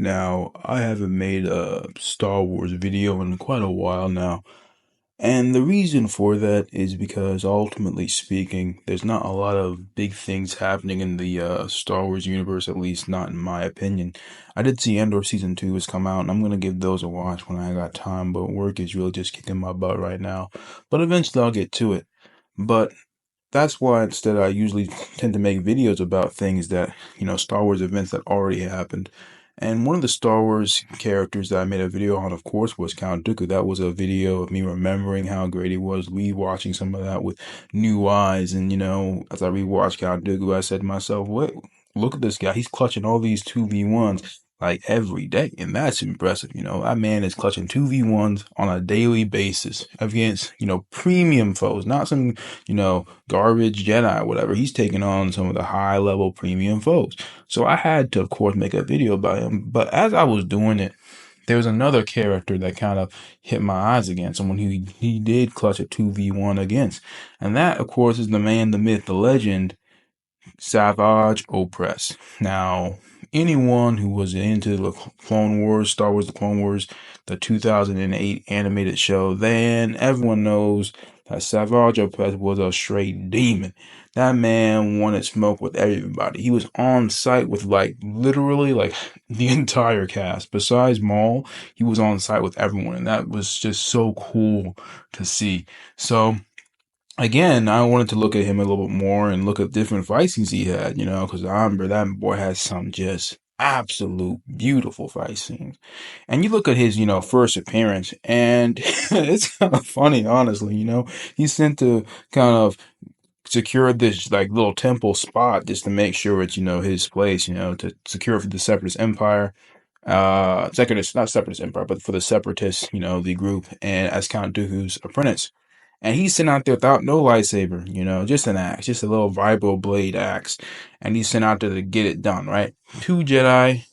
Now, I haven't made a Star Wars video in quite a while now. And the reason for that is because, ultimately speaking, there's not a lot of big things happening in the Star Wars universe, at least not in my opinion. I did see Endor Season 2 has come out, and I'm going to give those a watch when I got time, but work is really just kicking my butt right now. But eventually I'll get to it. But that's why instead I usually tend to make videos about things that, Star Wars events that already happened. And one of the Star Wars characters that I made a video on, of course, was Count Dooku. That was a video of me remembering how great he was, rewatching some of that with new eyes. And, as I rewatched Count Dooku, I said to myself, wait, look at this guy. He's clutching all these 2v1s like every day. And that's impressive. That man is clutching 2v1s on a daily basis against, premium foes, not some garbage Jedi, whatever. He's taking on some of the high level premium folks. So I had to, of course, make a video about him. But as I was doing it, there was another character that kind of hit my eyes again, someone who he did clutch a 2v1 against. And that, of course, is the man, the myth, the legend, Savage Opress. Now, anyone who was into the Clone Wars, Star Wars, the Clone Wars, the 2008 animated show, then everyone knows that Savage Opress was a straight demon. That man wanted smoke with everybody. He was on site with literally the entire cast. Besides Maul, he was on site with everyone, and that was just so cool to see. So again, I wanted to look at him a little bit more and look at different fight scenes he had, because I remember that boy had some just absolute beautiful fight scenes. And you look at his, first appearance, and it's kind of funny, honestly, he's sent to kind of secure this little temple spot just to make sure it's, his place, to secure for the Separatist Empire. Separatist, not Separatist Empire, but for the Separatists, the group, and as Count Dooku's apprentice. And he's sent out there without no lightsaber, just an axe, just a little vibro blade axe. And he's sent out there to get it done, right? 2 Jedi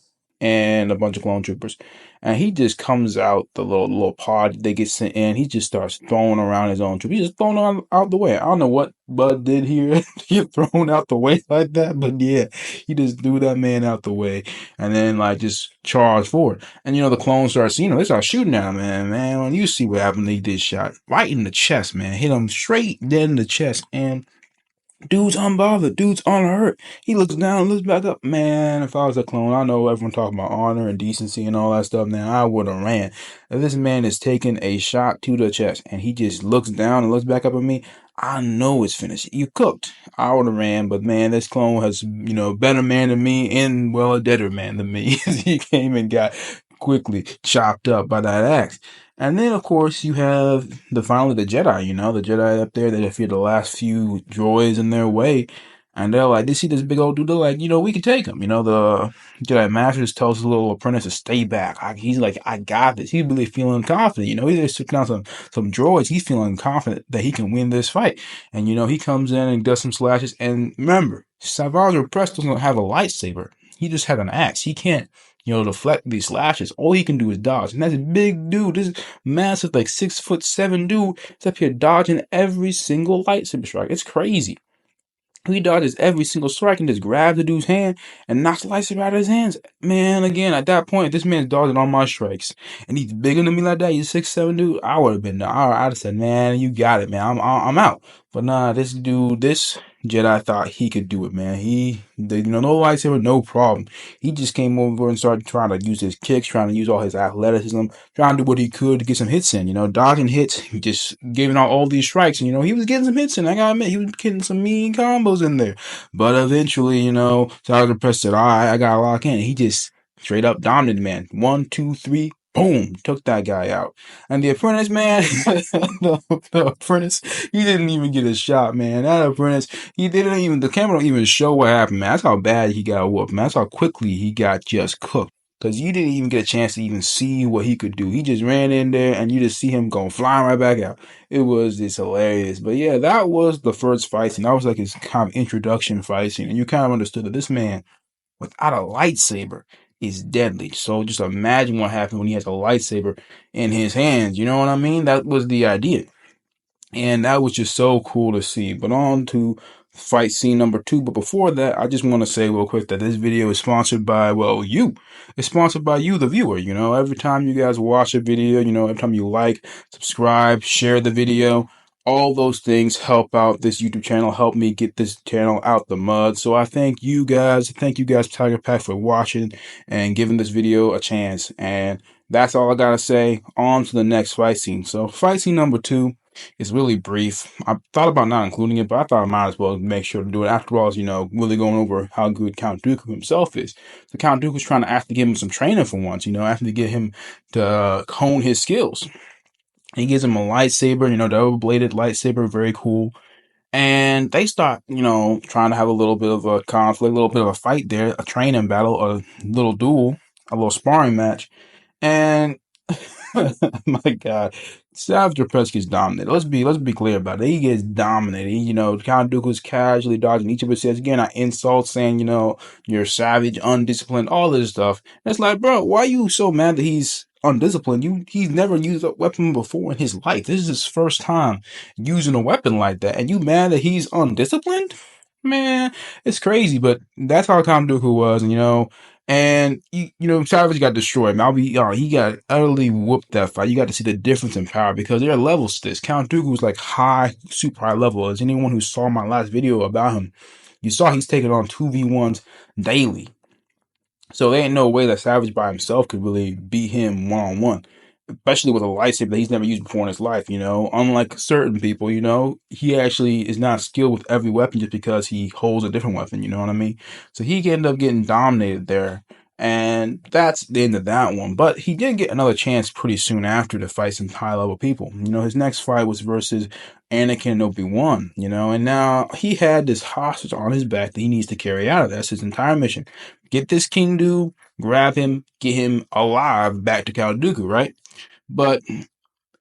and a bunch of clone troopers. And he just comes out the little pod they get sent in. He just starts throwing around his own troopers. He just throwing out the way. I don't know what Bud did here to get thrown out the way like that, but yeah, he just threw that man out the way and then just charged forward. And the clones start seeing, they start shooting at him, man. When you see what happened, he did shot right in the chest, man. Hit him straight dead in the chest. And dude's unbothered. Dude's unhurt. He looks down, looks back up. Man, if I was a clone, I know everyone talking about honor and decency and all that stuff. Now, I would have ran. If this man is taking a shot to the chest and he just looks down and looks back up at me, I know it's finished. You cooked. I would have ran, but man, this clone has, better man than me and, well, a deader man than me. He came and got quickly chopped up by that axe. And then, of course, you have finally the Jedi, the Jedi up there that defeated the last few droids in their way. And they're like, they see this big old dude, they're like, we can take him. The Jedi Master just tells his little apprentice to stay back. He's like, I got this. He's really feeling confident. He's just took down some droids. He's feeling confident that he can win this fight. And, he comes in and does some slashes. And remember, Savage Opress doesn't have a lightsaber. He just has an axe. He can't deflect these slashes. All he can do is dodge. And that's a big dude. This massive, 6'7" dude is up here dodging every single lightsaber strike. It's crazy. He dodges every single strike and just grabs the dude's hand and knocks the lightsaber out of his hands. Man, again, at that point, this man's dodging all my strikes. And he's bigger than me like that. He's 6'7" dude. I would have been, I'd have said, man, you got it, man. I'm out. But nah, this Jedi thought he could do it, man. No lightsaber, no problem. He just came over and started trying to use his kicks, trying to use all his athleticism, trying to do what he could to get some hits in, dodging hits, just giving out all these strikes. And, he was getting some hits in. I gotta admit, he was getting some mean combos in there. But eventually, Sergeant Press said, all right, I gotta lock in. He just straight up dominated, man. 1, 2, 3. Boom, took that guy out. And the apprentice, man, the apprentice, he didn't even get a shot, man. That apprentice, the camera don't even show what happened, man. That's how bad he got whooped, man. That's how quickly he got just cooked. Because you didn't even get a chance to even see what he could do. He just ran in there and you just see him going flying right back out. It was just hilarious. But yeah, that was the first fight scene. That was his kind of introduction fight scene. And you kind of understood that this man, without a lightsaber, is deadly. So just imagine what happened when he has a lightsaber in his hands. You know what I mean? That was the idea. And that was just so cool to see. But on to fight scene number 2. But before that, I just want to say real quick that this video is sponsored by, well, you. It's sponsored by you, the viewer. Every time you guys watch a video, every time you like, subscribe, share the video, all those things help out this YouTube channel, help me get this channel out the mud. So I thank you guys, Tiger Pack, for watching and giving this video a chance. And that's all I gotta say. On to the next fight scene. So fight scene number 2 is really brief. I thought about not including it, but I thought I might as well make sure to do it. After all, really going over how good Count Dooku himself is. So Count Dooku's trying to actually give him some training for once, after to get him to hone his skills. He gives him a lightsaber, double-bladed lightsaber, very cool. And they start, trying to have a little bit of a conflict, a little bit of a fight there, a training battle, a little duel, a little sparring match. And my God, Savage Opress gets dominated. Let's be clear about it. He gets dominated. Count Dooku's casually dodging each of his says again, I insult saying, you're savage, undisciplined, all this stuff. And it's like, bro, why are you so mad that he's undisciplined? He's never used a weapon before in his life. This is his first time using a weapon like that, and you mad that he's undisciplined? Man, it's crazy, but that's how Count Dooku was, and Savage got destroyed. He got utterly whooped that fight. You got to see the difference in power because there are levels to this. Count Dooku was like super high level. As anyone who saw my last video about him, you saw he's taking on 2v1s daily. So there ain't no way that Savage by himself could really beat him one-on-one, especially with a lightsaber that he's never used before in his life. Unlike certain people, he actually is not skilled with every weapon just because he holds a different weapon. You know what I mean? So he could end up getting dominated there, and that's the end of that one. But he did get another chance pretty soon after to fight some high-level people. His next fight was versus Anakin and Obi-Wan, and now he had this hostage on his back that he needs to carry out. That's his entire mission. Get this King dude, grab him, get him alive back to Count Dooku, right? But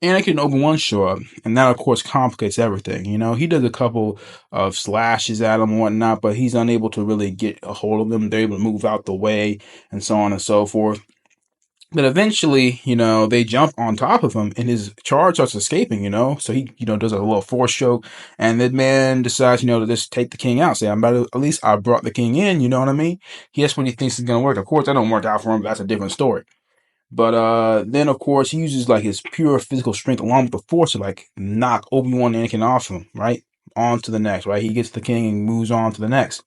Anakin and Obi-Wan show up, and that, of course, complicates everything. He does a couple of slashes at him and whatnot, but he's unable to really get a hold of them. They're able to move out the way and so on and so forth. But eventually, they jump on top of him and his charge starts escaping, So he, does a little force choke and the man decides, to just take the king out. Say, at least I brought the king in, you know what I mean? That's what he thinks is going to work. Of course, that don't work out for him, but that's a different story. But then, of course, he uses like his pure physical strength along with the force to like knock Obi-Wan and Anakin off him, right? On to the next, right? He gets the king and moves on to the next.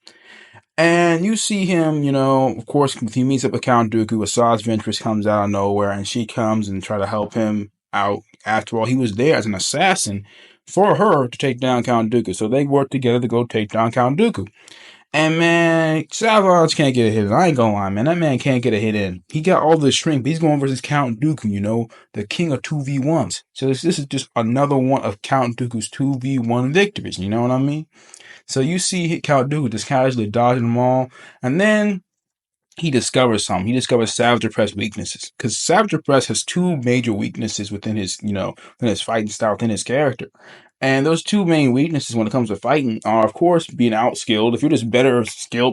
And you see him, of course, he meets up with Count Dooku. Asajj Ventress comes out of nowhere, and she comes and try to help him out. After all, he was there as an assassin for her to take down Count Dooku. So they work together to go take down Count Dooku. And man, Savage can't get a hit in. I ain't gonna lie, man. That man can't get a hit in. He got all the strength, but he's going versus Count Dooku, the king of 2v1s. So this is just another one of Count Dooku's 2v1 victories, you know what I mean? So you see Count Dooku just casually dodging them all, and then he discovers something. He discovers Savage Opress weaknesses, because Savage Opress has two major weaknesses within his, within his fighting style, within his character. And those two main weaknesses when it comes to fighting are, of course, being outskilled. If you're just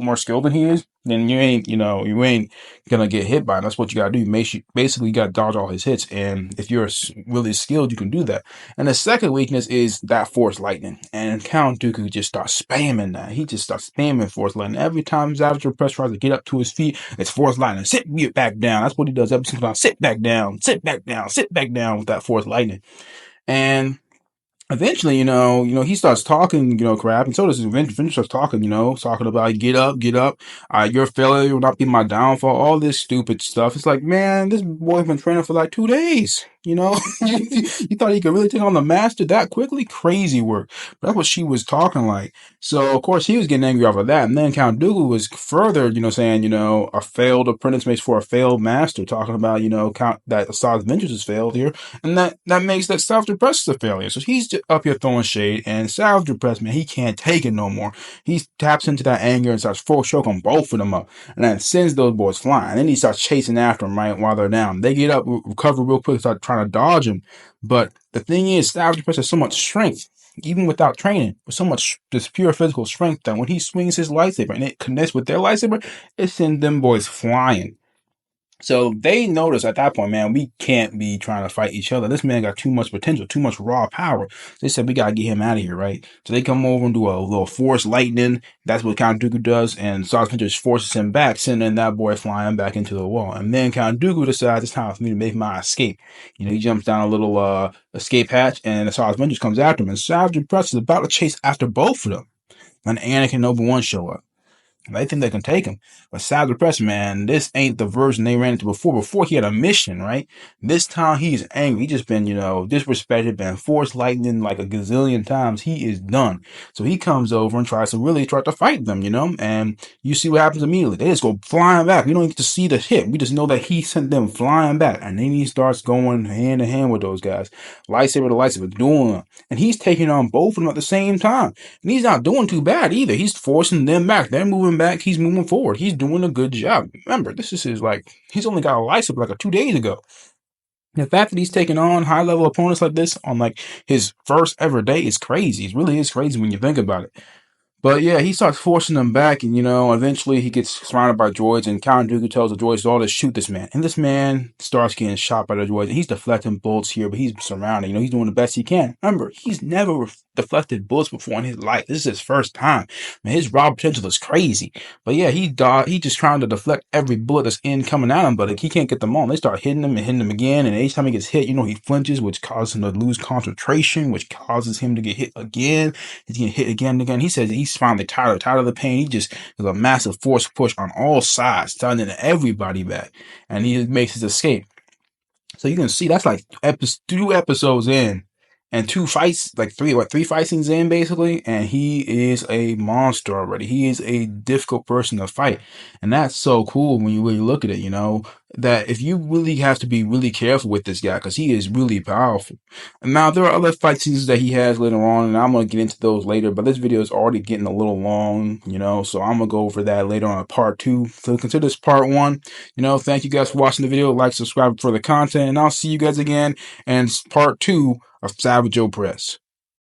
more skilled than he is, then you ain't gonna get hit by him. That's what you gotta do. Basically, you gotta dodge all his hits. And if you're really skilled, you can do that. And the second weakness is that Force Lightning. And Count Dooku just starts spamming that. He just starts spamming Force Lightning. Every time Savage Opress tries to get up to his feet, it's Force Lightning. Sit back down. That's what he does every single time. Sit back down. Sit back down. Sit back down with that Force Lightning. And eventually, he starts talking, crap, and so does Vince starts talking, talking about get up, your failure will not be my downfall, all this stupid stuff. It's like, man, this boy's been training for like 2 days, you thought he could really take on the master that quickly? Crazy work. But that's what she was talking like. So, of course, he was getting angry off of that, and then Count Dooku was further, saying, a failed apprentice makes for a failed master, talking about, that Asajj Ventress is failed here, and that makes that Savage Opress a failure. So he's just up here throwing shade, and Savage Opress, man, he can't take it no more. He taps into that anger and starts full choking both of them up, and then sends those boys flying. And then he starts chasing after them right while they're down. They get up, recover real quick, start trying to dodge him. But the thing is, Savage Opress has so much strength, even without training, with so much just pure physical strength, that when he swings his lightsaber and it connects with their lightsaber, it sends them boys flying. So they noticed at that point, man, we can't be trying to fight each other. This man got too much potential, too much raw power. So they said we gotta get him out of here, right? So they come over and do a little force lightning. That's what Count Dooku does, and Savage Opress forces him back, sending that boy flying back into the wall. And then Count Dooku decides it's time for me to make my escape. You know, he jumps down a little escape hatch, and the Savage Opress comes after him. And Savage Opress is about to chase after both of them. When Anakin and Obi-Wan show up. They think they can take him. But Savage Opress, man, this ain't the version they ran into before. Before he had a mission, right? This time he's angry. He just been, disrespected, been force lightning like a gazillion times. He is done. So he comes over and tries to fight them, and you see what happens immediately. They just go flying back. We don't get to see the hit. We just know that he sent them flying back. And then he starts going hand to hand with those guys. Lightsaber to lightsaber, doing them. And he's taking on both of them at the same time. And he's not doing too bad either. He's forcing them back. They're moving back. He's moving forward. He's doing a good job. Remember, this is he's only got a license like 2 days ago. The fact that he's taking on high level opponents like this on like his first ever day is crazy. It really is crazy when you think about it. But yeah, he starts forcing them back, and eventually he gets surrounded by droids, and Count Dooku tells the droids all to shoot this man. And this man starts getting shot by the droids, and he's deflecting bullets here, but he's surrounded. He's doing the best he can. Remember, he's never deflected bullets before in his life. This is his first time. Man, his raw potential is crazy. But yeah, he just trying to deflect every bullet that's coming at him, but he can't get them all. They start hitting him and hitting him again, and each time he gets hit, he flinches, which causes him to lose concentration, which causes him to get hit again. He's getting hit again and again. He says he's finally tired of the pain. He just does a massive force push on all sides, sending everybody back, and he makes his escape. So you can see that's like 2 episodes in, and two fights, like three fight scenes in basically, and he is a monster already. He is a difficult person to fight, and that's so cool when you really look at it. That if you really have to be really careful with this guy because he is really powerful. And now there are other fight scenes that he has later on, and I'm gonna get into those later. But this video is already getting a little long, so I'm gonna go over that later on in part 2. So consider this part 1. Thank you guys for watching the video. Like, subscribe for the content, and I'll see you guys again in part 2 of Savage Opress.